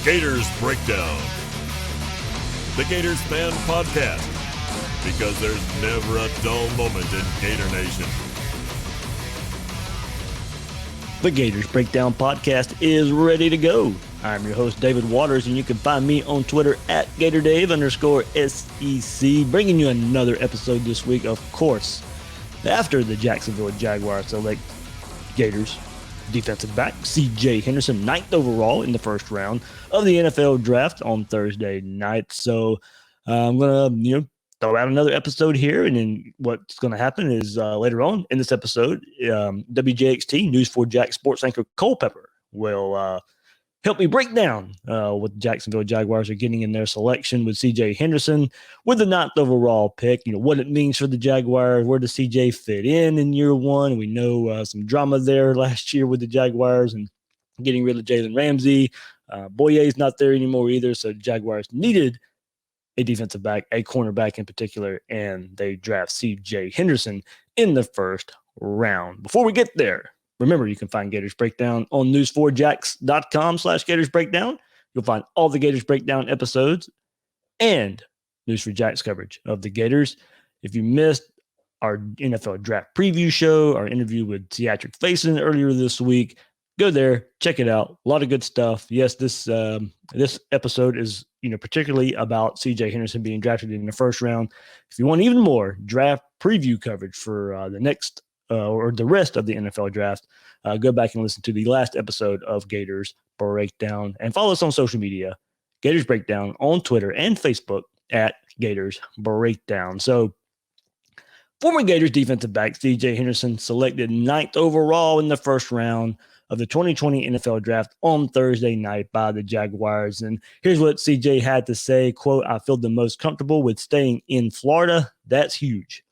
Gators Breakdown, the Gators fan podcast, because there's never a dull moment in Gator Nation. The Gators Breakdown podcast is ready to go. I'm your host, David Waters, and you can find me on Twitter at GatorDave_SEC, bringing you another episode this week, of course, after the Jacksonville Jaguars select Gators defensive back CJ Henderson, 9th overall in the first round of the NFL draft on Thursday night. So I'm going to, throw out another episode here, and then what's going to happen is later on in this episode, WJXT, News4Jax Sports Anchor Culpepper will help me break down what the Jacksonville Jaguars are getting in their selection with CJ Henderson with the 9th overall pick, what it means for the Jaguars, where does CJ fit in year one. We know some drama there last year with the Jaguars and getting rid of Jalen Ramsey. Boye's not there anymore either, so the Jaguars needed a defensive back, a cornerback in particular, and they draft CJ Henderson in the first round. Before we get there, remember, you can find Gators Breakdown on news4jax.com/Gators Breakdown. You'll find all the Gators Breakdown episodes and News4Jax coverage of the Gators. If you missed our NFL draft preview show, our interview with Theatric Faison earlier this week, go there, check it out. A lot of good stuff. Yes, this episode is particularly about CJ Henderson being drafted in the first round. If you want even more draft preview coverage for the next or the rest of the NFL draft, go back and listen to the last episode of Gators Breakdown and follow us on social media, Gators Breakdown on Twitter and Facebook at Gators Breakdown. So former Gators defensive back CJ Henderson selected 9th overall in the first round of the 2020 NFL draft on Thursday night by the Jaguars. And here's what CJ had to say, quote, "I feel the most comfortable with staying in Florida. That's huge.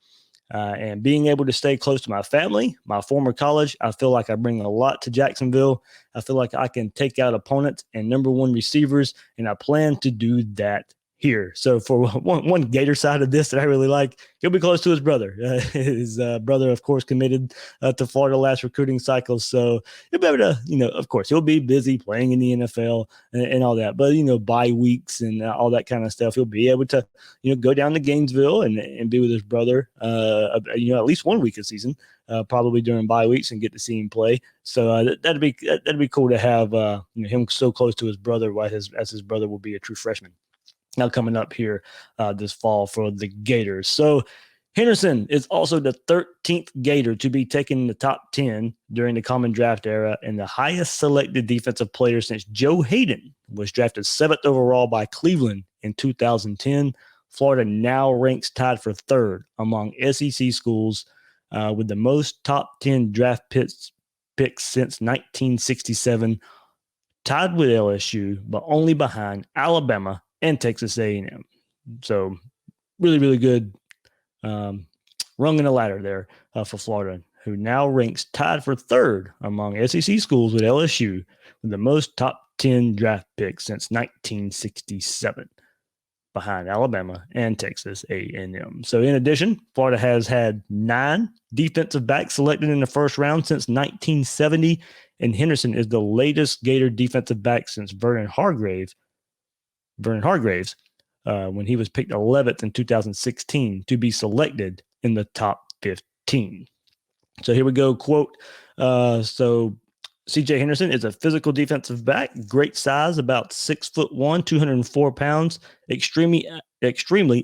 And being able to stay close to my family, my former college, I feel like I bring a lot to Jacksonville. I feel like I can take out opponents and number one receivers, and I plan to do that here." So for one Gator side of this that I really like, he'll be close to his brother. His brother, of course, committed to Florida last recruiting cycle. So he'll be able to, of course, he'll be busy playing in the NFL and all that. But, bye weeks and all that kind of stuff, he'll be able to, go down to Gainesville and be with his brother, at least 1 week a season, probably during bye weeks, and get to see him play. So that'd be cool to have him so close to his brother, as his brother will be a true freshman now coming up here this fall for the Gators. So Henderson is also the 13th Gator to be taken in the top 10 during the common draft era and the highest selected defensive player since Joe Hayden was drafted 7th overall by Cleveland in 2010. Florida now ranks tied for 3rd among SEC schools with the most top 10 draft picks since 1967, tied with LSU, but only behind Alabama and Texas A&M. So really, really good rung in the ladder there for Florida, who now ranks tied for 3rd among SEC schools with LSU with the most top 10 draft picks since 1967, behind Alabama and Texas A&M. So in addition, Florida has had 9 defensive backs selected in the first round since 1970, and Henderson is the latest Gator defensive back since Vernon Hargreaves, when he was picked 11th in 2016 to be selected in the top 15. So here we go, quote, so CJ Henderson is a physical defensive back, great size, about 6'1", 204 pounds, extremely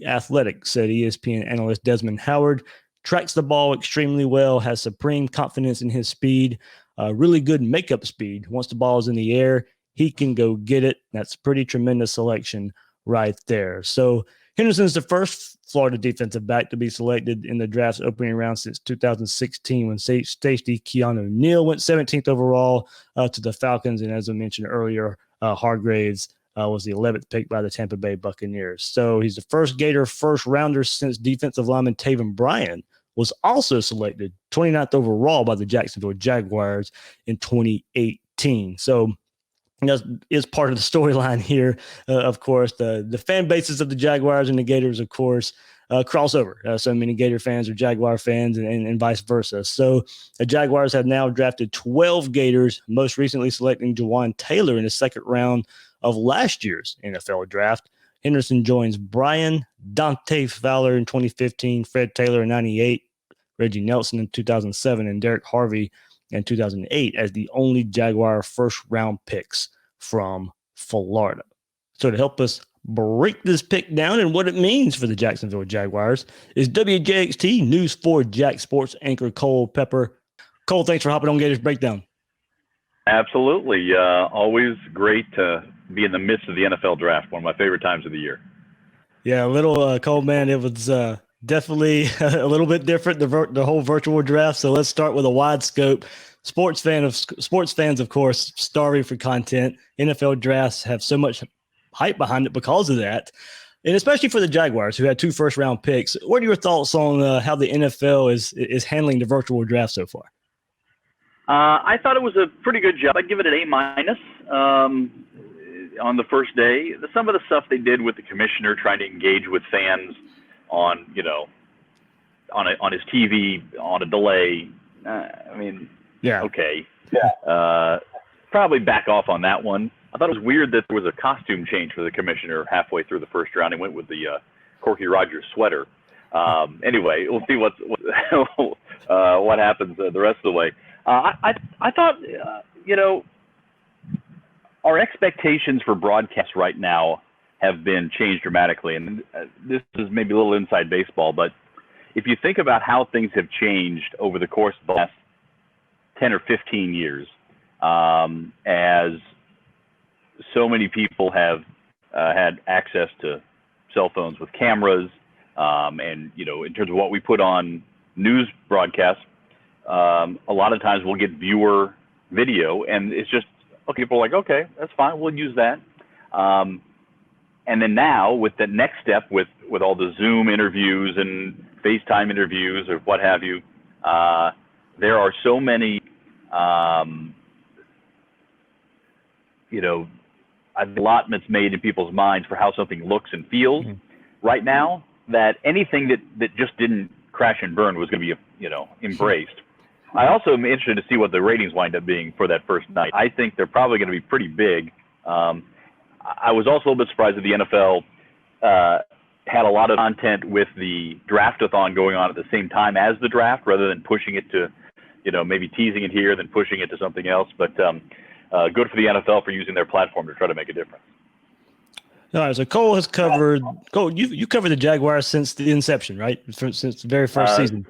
athletic, said ESPN analyst Desmond Howard. Tracks the ball extremely well, has supreme confidence in his speed, really good makeup speed. Once the ball is in the air, he can go get it. That's pretty tremendous selection right there. So Henderson's the first Florida defensive back to be selected in the draft's opening round since 2016, when safety Keanu Neal went 17th overall to the Falcons. And as I mentioned earlier, Hargreaves was the 11th pick by the Tampa Bay Buccaneers. So he's the first Gator first rounder since defensive lineman Taven Bryan was also selected 29th overall by the Jacksonville Jaguars in 2018. So is part of the storyline here. Of course, the fan bases of the Jaguars and the Gators, of course, crossover. So many Gator fans are Jaguar fans and vice versa. So the Jaguars have now drafted 12 Gators, most recently selecting Jawan Taylor in the second round of last year's NFL draft. Henderson joins Brian Dante Fowler in 2015, Fred Taylor in 98, Reggie Nelson in 2007, and Derek Harvey in 2008 as the only Jaguar first-round picks from Florida. So to help us break this pick down and what it means for the Jacksonville Jaguars is WJXT News4Jax Sports Anchor Cole Pepper. Cole, thanks for hopping on Gators Breakdown. Absolutely. Always great to be in the midst of the NFL draft, one of my favorite times of the year. Yeah, a little cold, man. It was definitely a little bit different, the whole virtual draft. So let's start with a wide scope. Sports fans, of course, starving for content. NFL drafts have so much hype behind it because of that, and especially for the Jaguars, who had 2 first-round picks. What are your thoughts on how the NFL is handling the virtual draft so far? I thought it was a pretty good job. I'd give it an A- on the first day. Some of the stuff they did with the commissioner trying to engage with fans on his TV on a delay. Yeah. Okay. Yeah. Probably back off on that one. I thought it was weird that there was a costume change for the commissioner halfway through the first round. He went with the Corky Rogers sweater. Anyway, we'll see what happens the rest of the way. I thought, our expectations for broadcast right now have been changed dramatically. And this is maybe a little inside baseball, but if you think about how things have changed over the course of the last 10 or 15 years, as so many people have had access to cell phones with cameras, and, in terms of what we put on news broadcasts, a lot of times we'll get viewer video, and it's just, people are like, okay, that's fine, we'll use that. And then now with the next step, with all the Zoom interviews and FaceTime interviews or what have you, there are so many, allotments made in people's minds for how something looks and feels right now, that anything that just didn't crash and burn was going to be, embraced. I also am interested to see what the ratings wind up being for that first night. I think they're probably going to be pretty big. I was also a little bit surprised that the NFL had a lot of content with the draft-a-thon going on at the same time as the draft, rather than pushing it to, maybe teasing it here, then pushing it to something else. But good for the NFL for using their platform to try to make a difference. All right, so Cole, you covered the Jaguars since the inception, right? Since the very first season.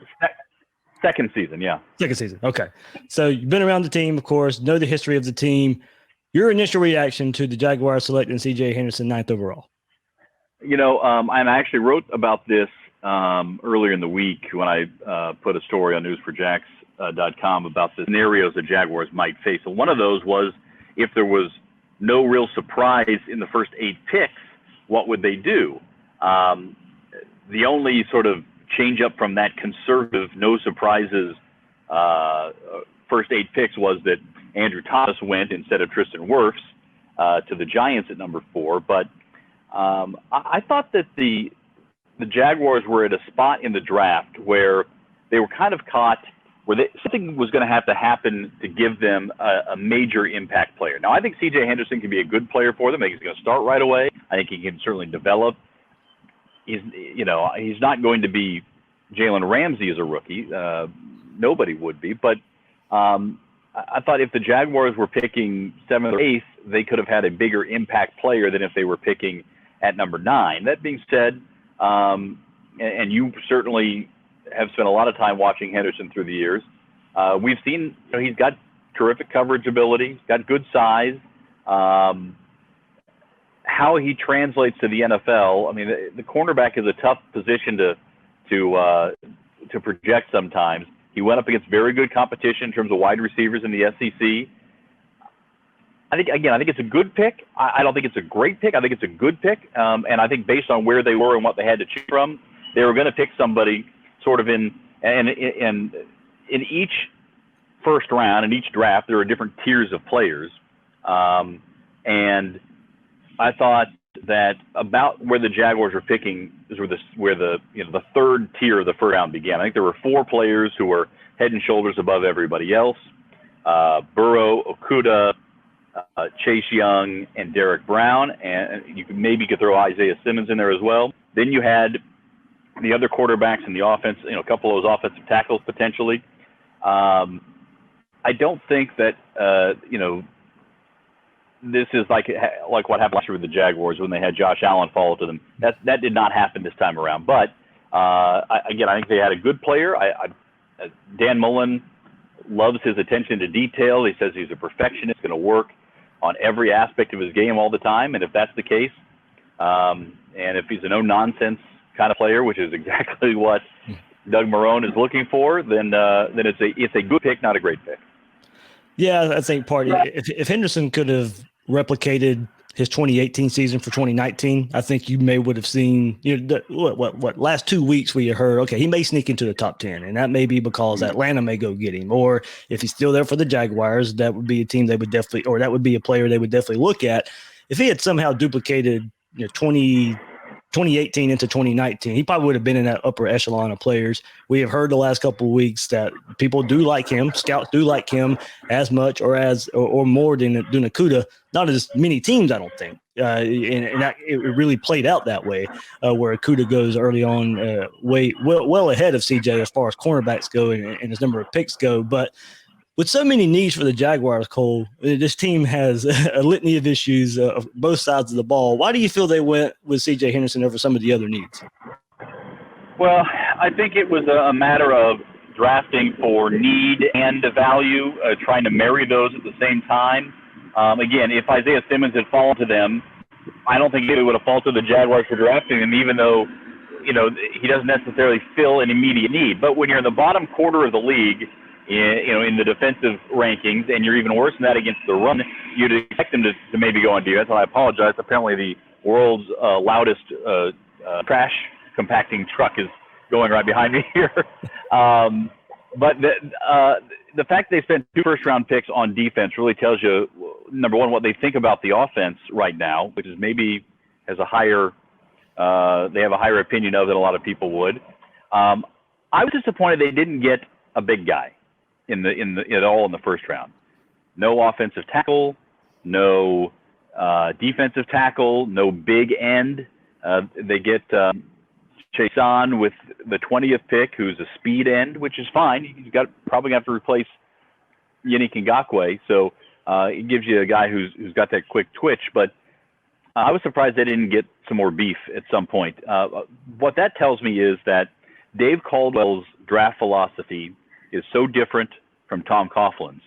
Second season, yeah. Second season, okay. So you've been around the team, of course, know the history of the team. Your initial reaction to the Jaguars selecting CJ Henderson 9th overall? I actually wrote about this earlier in the week when I put a story on News4Jax.com about the scenarios the Jaguars might face. And one of those was, if there was no real surprise in the first 8 picks, what would they do? The only sort of change up from that conservative, no surprises first 8 picks was that Andrew Thomas went instead of Tristan Wirfs to the Giants at number 4. But I thought that the Jaguars were at a spot in the draft where they were kind of caught, where something was going to have to happen to give them a major impact player. Now, I think CJ Henderson can be a good player for them. I think he's going to start right away. I think he can certainly develop. He's not going to be Jalen Ramsey as a rookie. Nobody would be. But I thought if the Jaguars were picking 7th or 8th, they could have had a bigger impact player than if they were picking at number 9. That being said, and you certainly have spent a lot of time watching Henderson through the years, we've seen he's got terrific coverage ability, he's got good size. How he translates to the NFL, I mean, the cornerback is a tough position to project sometimes. He went up against very good competition in terms of wide receivers in the SEC. I think it's a good pick. I don't think it's a great pick. I think it's a good pick. And I think based on where they were and what they had to choose from, they were going to pick somebody sort of in each first round, in each draft, there are different tiers of players. And I thought that about where the Jaguars were picking is where the third tier of the first round began. I think there were 4 players who were head and shoulders above everybody else: Burrow, Okudah, Chase Young and Derek Brown, and you could throw Isaiah Simmons in there as well. Then you had the other quarterbacks in the offense, a couple of those offensive tackles potentially. I don't think that this is like what happened last year with the Jaguars when they had Josh Allen follow to them. That did not happen this time around. But I think they had a good player. Dan Mullen loves his attention to detail. He says he's a perfectionist, going to work on every aspect of his game all the time. And if that's the case, and if he's a no-nonsense kind of player, which is exactly what Doug Marrone is looking for, then it's a good pick, not a great pick. Yeah, I think if Henderson could have replicated his 2018 season for 2019, I think you would have seen, what last 2 weeks we heard, okay, he may sneak into the top 10, and that may be because Atlanta may go get him, or if he's still there for the Jaguars, that would be a team they would definitely, or that would be a player they would definitely look at. If he had somehow duplicated 2018 into 2019, he probably would have been in that upper echelon of players. We have heard the last couple of weeks that people do like him. Scouts do like him as much or more than Okudah. Not as many teams, I don't think. It really played out that way, where Okudah goes early on, well ahead of CJ as far as cornerbacks go and his number of picks go. But with so many needs for the Jaguars, Cole, this team has a litany of issues of both sides of the ball. Why do you feel they went with CJ Henderson over some of the other needs? Well, I think it was a matter of drafting for need and value, trying to marry those at the same time. Again, if Isaiah Simmons had fallen to them, I don't think it would have fallen to the Jaguars for drafting him, even though, he doesn't necessarily fill an immediate need. But when you're in the bottom quarter of the league, in the defensive rankings, and you're even worse than that against the run, you'd expect them to maybe go on defense. And I apologize. Apparently the world's loudest trash compacting truck is going right behind me here. But the fact they spent 2 first-round picks on defense really tells you, number one, what they think about the offense right now, which is maybe has a higher they have a higher opinion of than a lot of people would. I was disappointed they didn't get a big guy at all in the first round. No offensive tackle, no defensive tackle, no big end. They get Chase on with the 20th pick, who's a speed end, which is fine. He's probably going to have to replace Yannick Ngakoue, so it gives you a guy who's got that quick twitch. But I was surprised they didn't get some more beef at some point. What that tells me is that Dave Caldwell's draft philosophy is so different from Tom Coughlin's.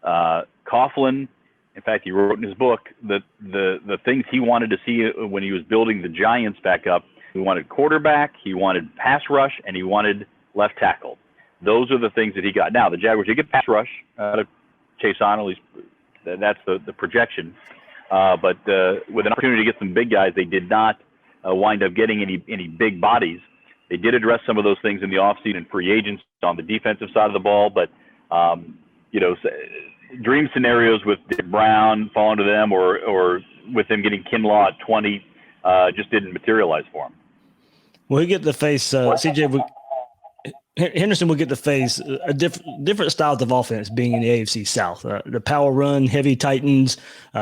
Coughlin, in fact, he wrote in his book that the things he wanted to see when he was building the Giants back up, he wanted quarterback, he wanted pass rush, and he wanted left tackle. Those are the things that he got. Now, the Jaguars did get pass rush out of Chase on, at least that's the projection. But with an opportunity to get some big guys, they did not wind up getting any big bodies. They did address some of those things in the offseason and free agents on the defensive side of the ball, but dream scenarios with Dick Brown falling to them or with them getting Kinlaw at 20 just didn't materialize for him. Well, he get to face Henderson will get to face a different styles of offense being in the AFC South. The power run, heavy Titans,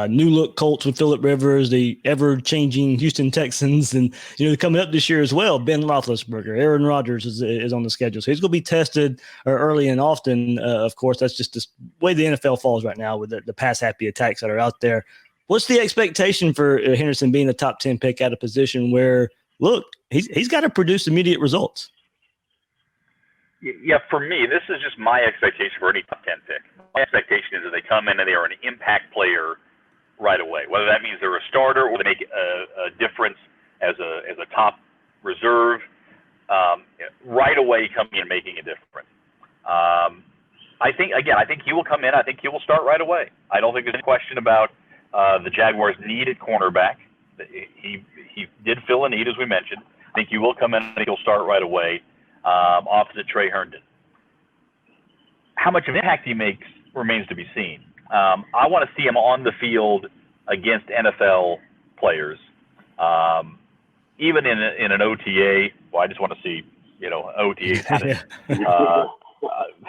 new look Colts with Phillip Rivers, the ever-changing Houston Texans, and coming up this year as well, Ben Roethlisberger, Aaron Rodgers is on the schedule. So he's going to be tested early and often. Of course, that's just the way the NFL falls right now with the pass-happy attacks that are out there. What's the expectation for Henderson being a top 10 pick at a position where, look, he's got to produce immediate results? Yeah, for me, this is just my expectation for any top 10 pick. My expectation is that they come in and they are an impact player right away, whether that means they're a starter or they make a difference as a top reserve. Right away coming in and making a difference. I think he will come in. I think he will start right away. I don't think there's any question about the Jaguars' need at cornerback. He did fill a need, as we mentioned. I think he will come in and he'll start right away. Opposite Trey Herndon. How much of an impact he makes remains to be seen. I want to see him on the field against NFL players. Even in an OTA, well, I just want to see, OTAs happen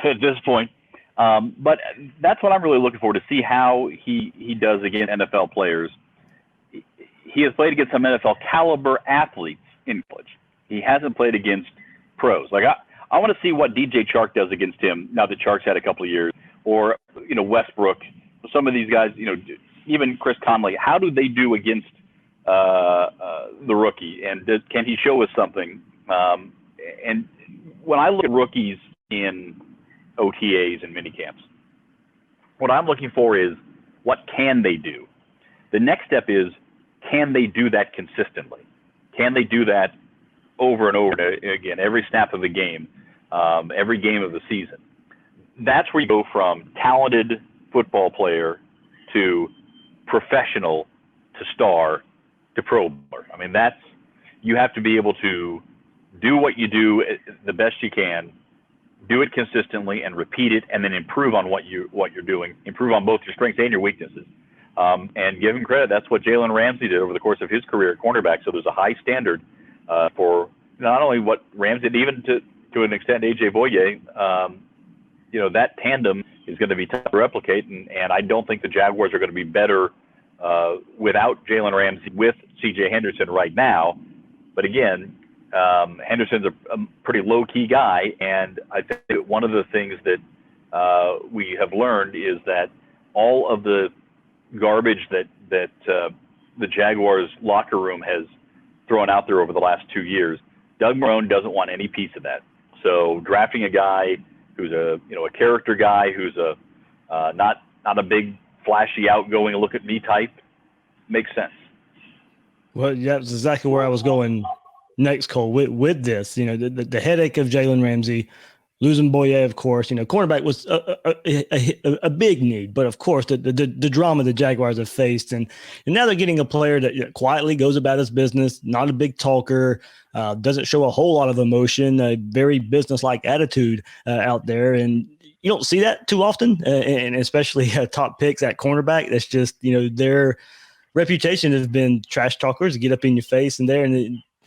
at this point. But that's what I'm really looking for, to see how he does against NFL players. He has played against some NFL caliber athletes in college. He hasn't played against pros. Like I want to see what DJ Chark does against him now that Chark's had a couple of years, or Westbrook. Some of these guys, even Chris Conley. How do they do against the rookie? And can he show us something? And when I look at rookies in OTAs and minicamps, what I'm looking for is, what can they do? The next step is, can they do that consistently? Can they do that over and over again, every snap of the game, every game of the season? That's where you go from talented football player to professional to star to pro bowler. I mean, you have to be able to do what you do the best you can, do it consistently, and repeat it, and then improve on what you're doing, improve on both your strengths and your weaknesses. And give him credit. That's what Jalen Ramsey did over the course of his career at cornerback. So there's a high standard for not only what Ramsey did, even to an extent AJ Boye. That tandem is going to be tough to replicate, and I don't think the Jaguars are going to be better without Jalen Ramsey with CJ Henderson right now. But again, Henderson's a pretty low-key guy, and I think that one of the things that we have learned is that all of the garbage that the Jaguars locker room has thrown out there over the last 2 years, Doug Marrone doesn't want any piece of that. So drafting a guy who's a character guy, who's not a big flashy outgoing look at me type, makes sense. Well, yeah, that's exactly where I was going next, Cole, with this. The headache of Jalen Ramsey, losing Boye, of course. Cornerback was a big need, but of course the drama the Jaguars have faced, and now they're getting a player that quietly goes about his business, not a big talker, doesn't show a whole lot of emotion, a very business-like attitude out there, and you don't see that too often, and especially top picks at cornerback. That's just their reputation has been trash talkers, get up in your face, and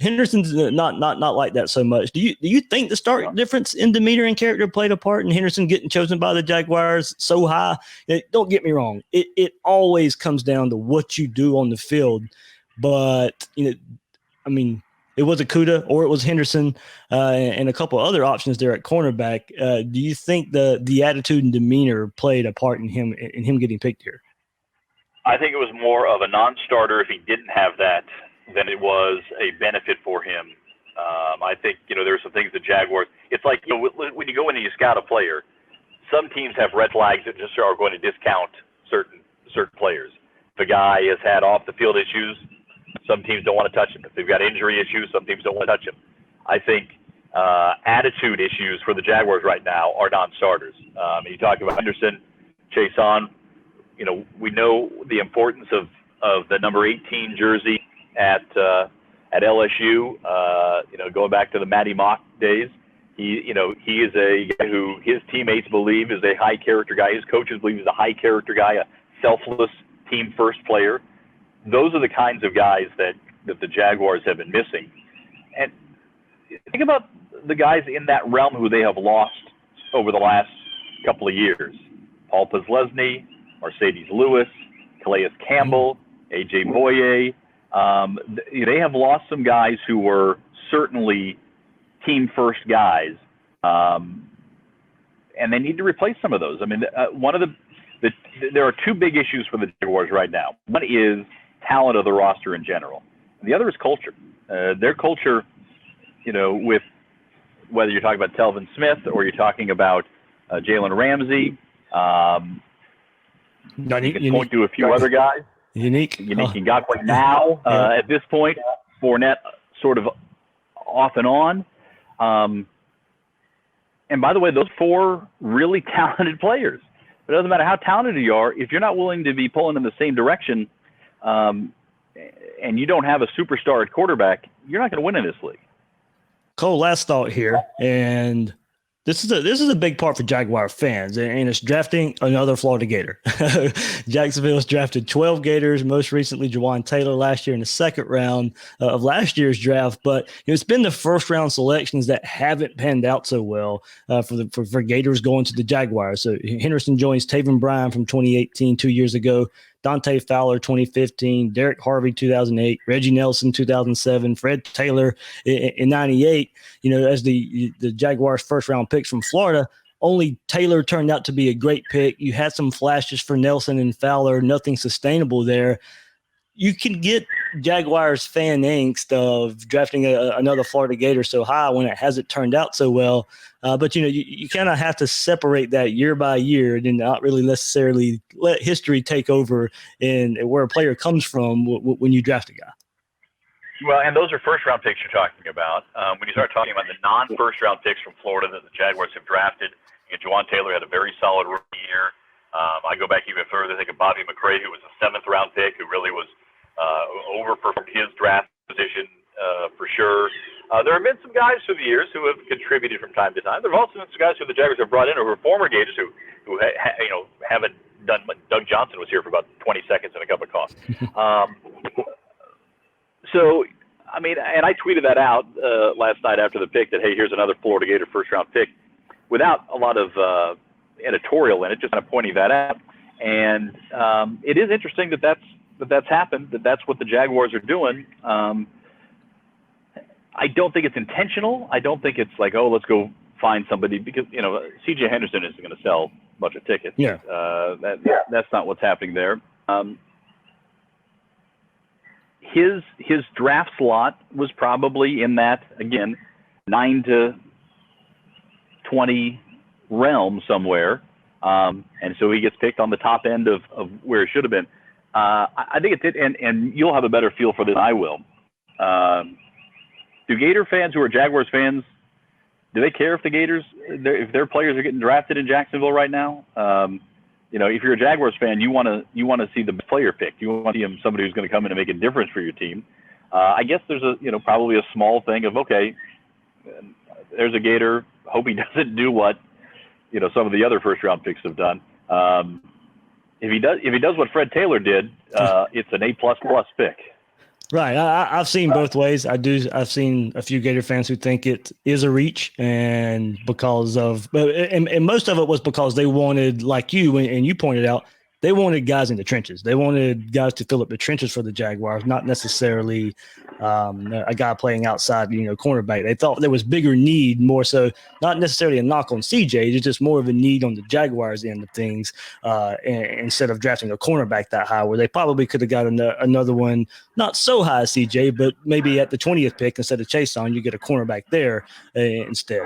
Henderson's not like that so much. Do you think the stark difference in demeanor and character played a part in Henderson getting chosen by the Jaguars so high? Don't get me wrong. It always comes down to what you do on the field. But, it was Akuda or it was Henderson and a couple other options there at cornerback. Do you think the attitude and demeanor played a part in him getting picked here? I think it was more of a non-starter if he didn't have that than it was a benefit for him. I think, there's some things the Jaguars, it's like, when you go in and you scout a player, some teams have red flags that just are going to discount certain players. If a guy has had off the field issues, some teams don't want to touch him. If they've got injury issues, some teams don't want to touch him. I think attitude issues for the Jaguars right now are non-starters. You talk about Henderson, Chason, we know the importance of the number 18 jersey at LSU, going back to the Matty Mock days. He is a guy who his teammates believe is a high character guy. His coaches believe he's a high character guy, a selfless team first player. Those are the kinds of guys that the Jaguars have been missing. And think about the guys in that realm who they have lost over the last couple of years. Paul Posluszny, Mercedes Lewis, Calais Campbell, AJ Boye. They have lost some guys who were certainly team first guys, and they need to replace some of those. There are two big issues for the Jaguars right now. One is talent of the roster in general, and the other is culture. Their culture, with whether you're talking about Telvin Smith or you're talking about Jalen Ramsey, you can point to a few other guys. Unique Ngakoue now at this point, Fournette sort of off and on. And by the way, those four really talented players. It doesn't matter how talented you are, if you're not willing to be pulling in the same direction, and you don't have a superstar at quarterback, you're not going to win in this league. Cole, last thought here, and This is a big part for Jaguar fans, and it's drafting another Florida Gator. Jacksonville's drafted 12 Gators, most recently Jawan Taylor last year in the second round of last year's draft. But it's been the first round selections that haven't panned out so well for Gators going to the Jaguars. So Henderson joins Taven Bryan from 2018, 2 years ago. Dante Fowler, 2015, Derek Harvey, 2008, Reggie Nelson, 2007, Fred Taylor in 98. As the Jaguars' first-round picks from Florida, only Taylor turned out to be a great pick. You had some flashes for Nelson and Fowler, nothing sustainable there. You can get Jaguars fan angst of drafting another Florida Gator so high when it hasn't turned out so well. But you kind of have to separate that year by year and not really necessarily let history take over in where a player comes from when you draft a guy. Well, and those are first-round picks you're talking about. When you start talking about the non-first-round picks from Florida that the Jaguars have drafted, Jawan Taylor had a very solid rookie year. I go back even further. Think of Bobby McCray, who was a seventh-round pick, who really was overperformed his draft position for sure. There have been some guys through the years who have contributed from time to time. There have also been some guys who the Jaguars have brought in who are former Gators who haven't done much. Doug Johnson was here for about 20 seconds and a cup of coffee. So, and I tweeted that out last night after the pick that, hey, here's another Florida Gator first-round pick without a lot of editorial in it, just kind of pointing that out. And it is interesting that's happened, that's what the Jaguars are doing. I don't think it's intentional. I don't think it's like, oh, let's go find somebody because, CJ Henderson isn't going to sell a bunch of tickets. Yeah. That's not what's happening there. His draft slot was probably in that, again, 9 to 20 realm somewhere. And so he gets picked on the top end of where it should have been. I think it did, and you'll have a better feel for this than I will. Do Gator fans who are Jaguars fans, do they care if the Gators, if their players are getting drafted in Jacksonville right now? If you're a Jaguars fan, you want to see the player picked. You want to see somebody who's going to come in and make a difference for your team. I guess there's probably a small thing of, okay, there's a Gator. Hope he doesn't do what some of the other first round picks have done. If he does what Fred Taylor did, it's an A++ pick. Right. I've seen both ways. I've seen a few Gator fans who think it is a reach, and because of, and most of it was because they wanted, like you, and you pointed out, they wanted guys in the trenches. They wanted guys to fill up the trenches for the Jaguars, not necessarily a guy playing outside, cornerback. They thought there was bigger need, more so, not necessarily a knock on CJ, it's just more of a need on the Jaguars end of things, instead of drafting a cornerback that high, where they probably could have got another one, not so high as CJ, but maybe at the 20th pick instead of Chason, you get a cornerback there instead.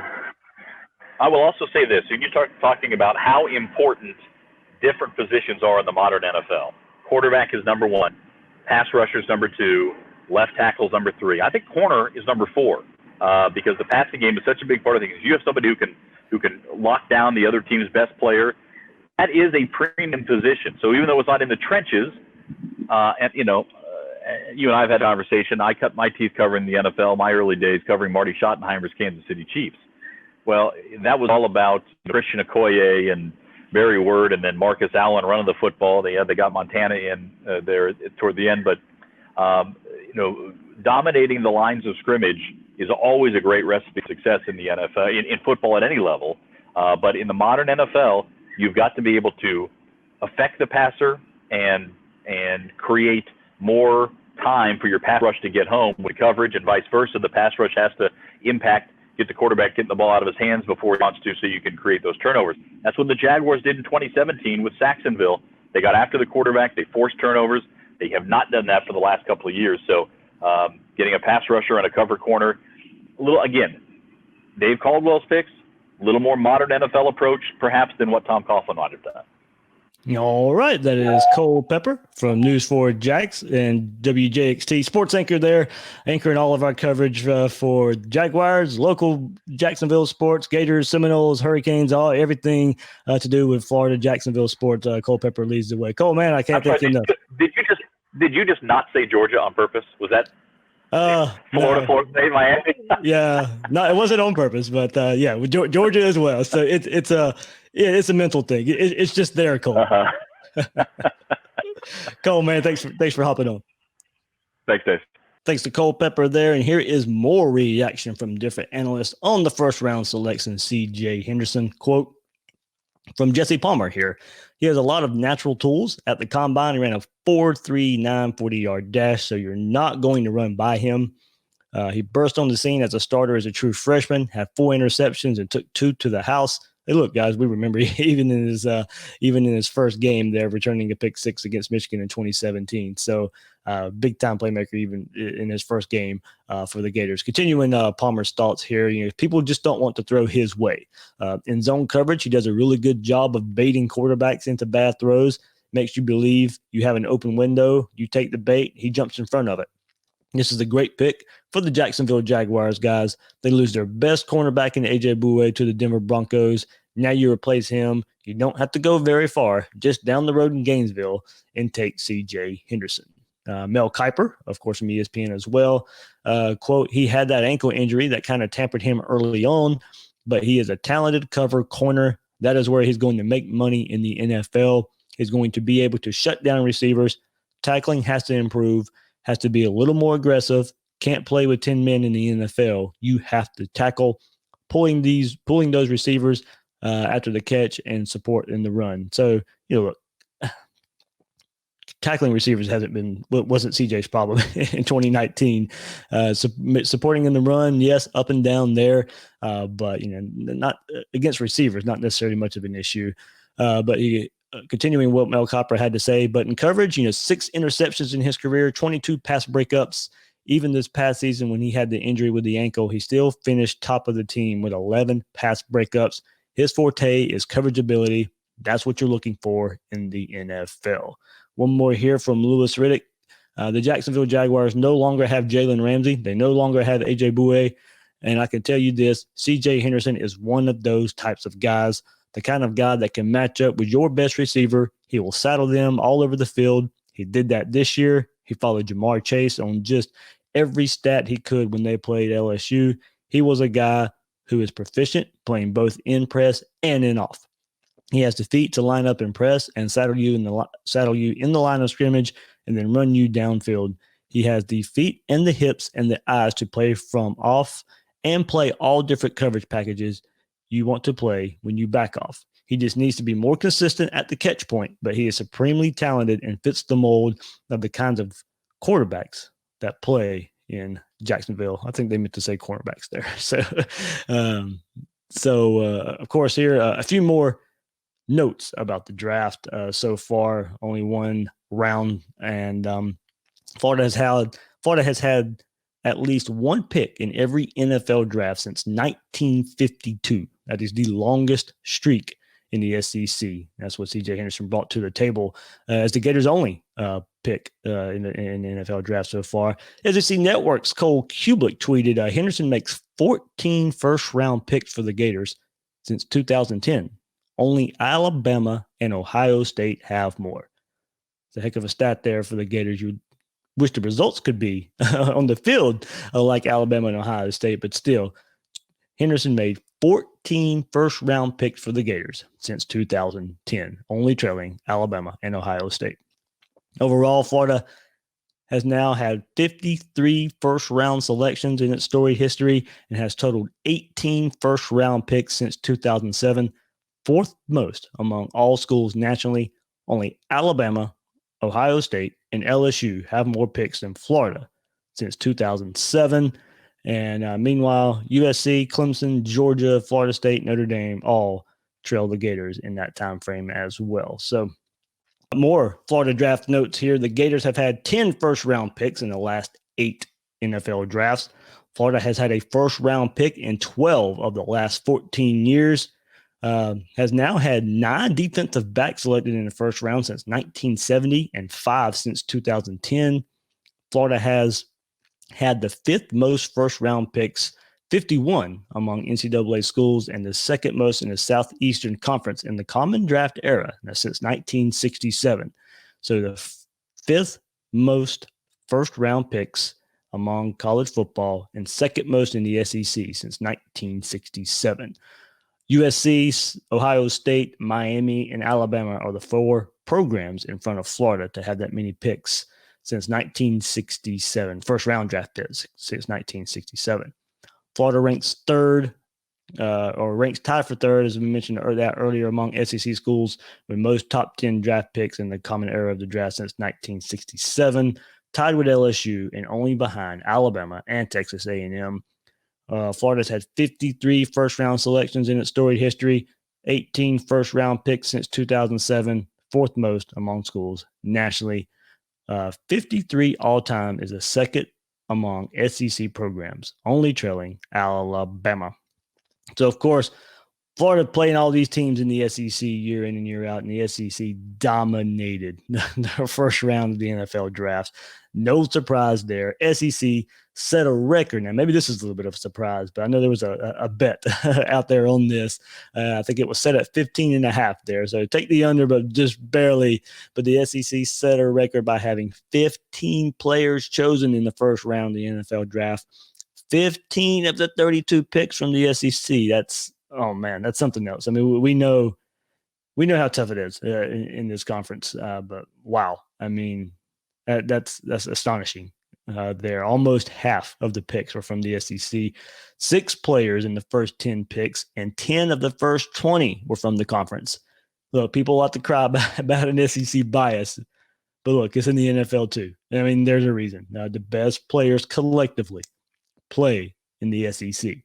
I will also say this. When you start talking about how important different positions are in the modern NFL. Quarterback is number 1. Pass rusher is number 2. Left tackle is number 3. I think corner is number 4 because the passing game is such a big part of things. You have somebody who can lock down the other team's best player. That is a premium position. So even though it's not in the trenches, you and I have had a conversation. I cut my teeth covering the NFL, my early days covering Marty Schottenheimer's Kansas City Chiefs. Well, that was all about Christian Okoye and Barry Word, and then Marcus Allen running the football. They got Montana in there toward the end, but dominating the lines of scrimmage is always a great recipe for success in the NFL, in football at any level. But in the modern NFL, you've got to be able to affect the passer and create more time for your pass rush to get home with coverage, and vice versa. The pass rush has to get the quarterback getting the ball out of his hands before he wants to, so you can create those turnovers. That's what the Jaguars did in 2017 with Saxonville. They got after the quarterback. They forced turnovers. They have not done that for the last couple of years. So getting a pass rusher and a cover corner, Dave Caldwell's picks, a little more modern NFL approach perhaps than what Tom Coughlin might have done. All right, that is Cole Pepper from News4Jax and WJXT Sports Anchor there, anchoring all of our coverage for Jaguars, local Jacksonville sports, Gators, Seminoles, Hurricanes, everything to do with Florida Jacksonville sports. Cole Pepper leads the way. Cole, man, I can't thank you enough. Did you just not say Georgia on purpose? Was that Florida, No. Florida State, Miami. Yeah, no, it wasn't on purpose, but yeah, with Georgia as well. So it's a mental thing. It's just there, Cole. Uh-huh. Cole, man, thanks for hopping on. Thanks, Dave. Thanks to Cole Pepper there. And here is more reaction from different analysts on the first round selection. CJ Henderson quote from Jesse Palmer here. He has a lot of natural tools at the combine. He ran a 4.39 40-yard dash, so you're not going to run by him. He burst on the scene as a starter as a true freshman, had 4 interceptions and took 2 to the house. Hey, look, guys, we remember even in his first game there, returning a pick 6 against Michigan in 2017. So big time playmaker even in his first game for the Gators. Continuing Palmer's thoughts here, people just don't want to throw his way. In zone coverage, he does a really good job of baiting quarterbacks into bad throws. Makes you believe you have an open window. You take the bait, he jumps in front of it. This is a great pick for the Jacksonville Jaguars, guys. They lose their best cornerback in AJ Bouye to the Denver Broncos. Now you replace him. You don't have to go very far, just down the road in Gainesville, and take CJ Henderson. Mel Kiper, of course, from ESPN as well. Quote, he had that ankle injury that kind of tampered him early on, but he is a talented cover corner. That is where he's going to make money in the NFL. He's going to be able to shut down receivers. Tackling has to improve. Has to be a little more aggressive. Can't play with 10 men in the NFL. You have to tackle, pulling those receivers after the catch and support in the run. So, look, tackling receivers wasn't CJ's problem in 2019. Supporting in the run, yes, up and down there, but not against receivers, not necessarily much of an issue. But he. Continuing what Mel Kiper had to say, but in coverage, 6 interceptions in his career, 22 pass breakups. Even this past season when he had the injury with the ankle, he still finished top of the team with 11 pass breakups. His forte is coverage ability. That's what you're looking for in the NFL. One more here from Louis Riddick. The Jacksonville Jaguars no longer have Jalen Ramsey. They no longer have AJ Bouye. And I can tell you this, CJ Henderson is one of those types of guys. The kind of guy that can match up with your best receiver. He will saddle them all over the field. He did that this year. He followed Jamar Chase on just every stat he could when they played LSU. He was a guy who is proficient playing both in press and in off. He has the feet to line up in press and saddle you in the line of scrimmage and then run you downfield. He has the feet and the hips and the eyes to play from off and play all different coverage packages you want to play when you back off. He just needs to be more consistent at the catch point, but he is supremely talented and fits the mold of the kinds of quarterbacks that play in Jacksonville. I think they meant to say cornerbacks there. So, of course, here a few more notes about the draft so far. Only one round, and Florida has had at least one pick in every NFL draft since 1952. That is the longest streak in the SEC. That's what CJ Henderson brought to the table as the Gators' only pick in the NFL draft so far. SEC Network's Cole Kublick tweeted, Henderson makes 14 first-round picks for the Gators since 2010. Only Alabama and Ohio State have more. It's a heck of a stat there for the Gators. You would wish the results could be on the field like Alabama and Ohio State, but still, Henderson made 14 first-round picks for the Gators since 2010, only trailing Alabama and Ohio State. Overall, Florida has now had 53 first-round selections in its storied history and has totaled 18 first-round picks since 2007, fourth most among all schools nationally. Only Alabama, Ohio State, and LSU have more picks than Florida since 2007. And meanwhile, USC, Clemson, Georgia, Florida State, Notre Dame all trail the Gators in that time frame as well. So more Florida draft notes here. The Gators have had 10 first-round picks in the last 8 NFL drafts. Florida has had a first-round pick in 12 of the last 14 years. Has now had 9 defensive backs selected in the first round since 1970 and 5 since 2010. Florida has had the 5th most first-round picks, 51 among NCAA schools, and the 2nd most in the Southeastern Conference in the Common Draft era since 1967. So the 5th most first-round picks among college football and second most in the SEC since 1967. USC, Ohio State, Miami, and Alabama are the 4 programs in front of Florida to have that many picks since 1967. First round draft picks since 1967. Florida ranks third, or ranks tied for third, as we mentioned earlier, among SEC schools with most top 10 draft picks in the common era of the draft since 1967. Tied with LSU and only behind Alabama and Texas A&M. Florida's had 53 first-round selections in its storied history, 18 first-round picks since 2007, fourth most among schools nationally. 53 all-time is the second among SEC programs, only trailing Alabama. So, of course, Florida playing all these teams in the SEC year in and year out, and the SEC dominated the first round of the NFL drafts. No surprise there. SEC set a record. Now, maybe this is a little bit of a surprise, but I know there was a bet out there on this. I think it was set at 15.5 there. So take the under, but just barely. But the SEC set a record by having 15 players chosen in the first round of the NFL draft. 15 of the 32 picks from the SEC. That's something else. I mean, we know how tough it is in this conference. But wow, I mean, that's astonishing. There, almost half of the picks were from the SEC. 6 players in the first 10 picks, and 10 of the first 20 were from the conference. Look, people like to cry about an SEC bias, but look, it's in the NFL too. I mean, there's a reason. The best players collectively play in the SEC.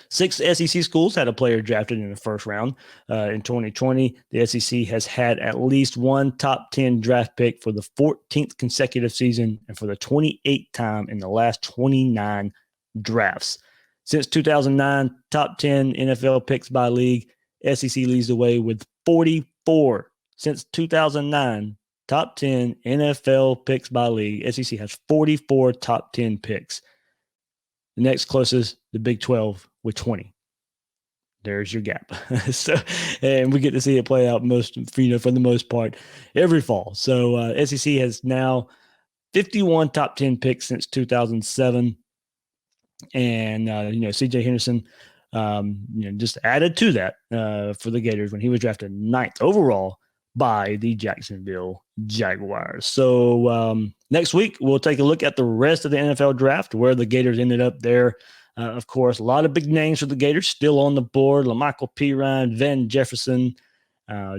6 SEC schools had a player drafted in the first round. In 2020, the SEC has had at least one top 10 draft pick for the 14th consecutive season and for the 28th time in the last 29 drafts. Since 2009, top 10 NFL picks by league, SEC leads the way with 44. Since 2009, top 10 NFL picks by league, SEC has 44 top 10 picks. The next closest, the Big 12, with 20. There's your gap. And we get to see it play out for the most part every fall. So SEC has now 51 top 10 picks since 2007. And, CJ Henderson, just added to that for the Gators when he was drafted 9th overall by the Jacksonville Jaguars. So next week, we'll take a look at the rest of the NFL draft, where the Gators ended up there. Of course, a lot of big names for the Gators still on the board. LaMichael Pirine, Van Jefferson,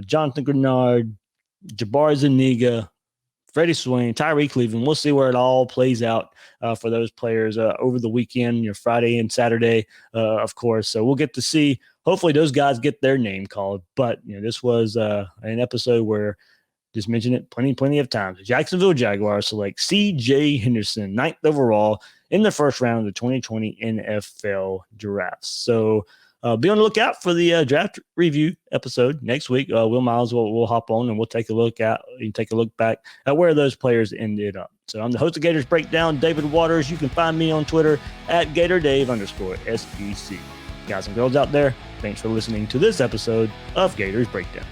Jonathan Grenard, Jabari Zuniga, Freddie Swain, Tyree Cleveland. We'll see where it all plays out for those players over the weekend, Friday and Saturday, of course. So we'll get to see. Hopefully those guys get their name called. But this was an episode where, just mentioned it plenty of times, the Jacksonville Jaguars select CJ Henderson, 9th overall in the first round of the 2020 NFL draft. So be on the lookout for the draft review episode next week. Will Miles will hop on and we'll take a look back at where those players ended up. So I'm the host of Gators Breakdown, David Waters. You can find me on Twitter at GatorDave_SEC. Guys and girls out there, thanks for listening to this episode of Gators Breakdown.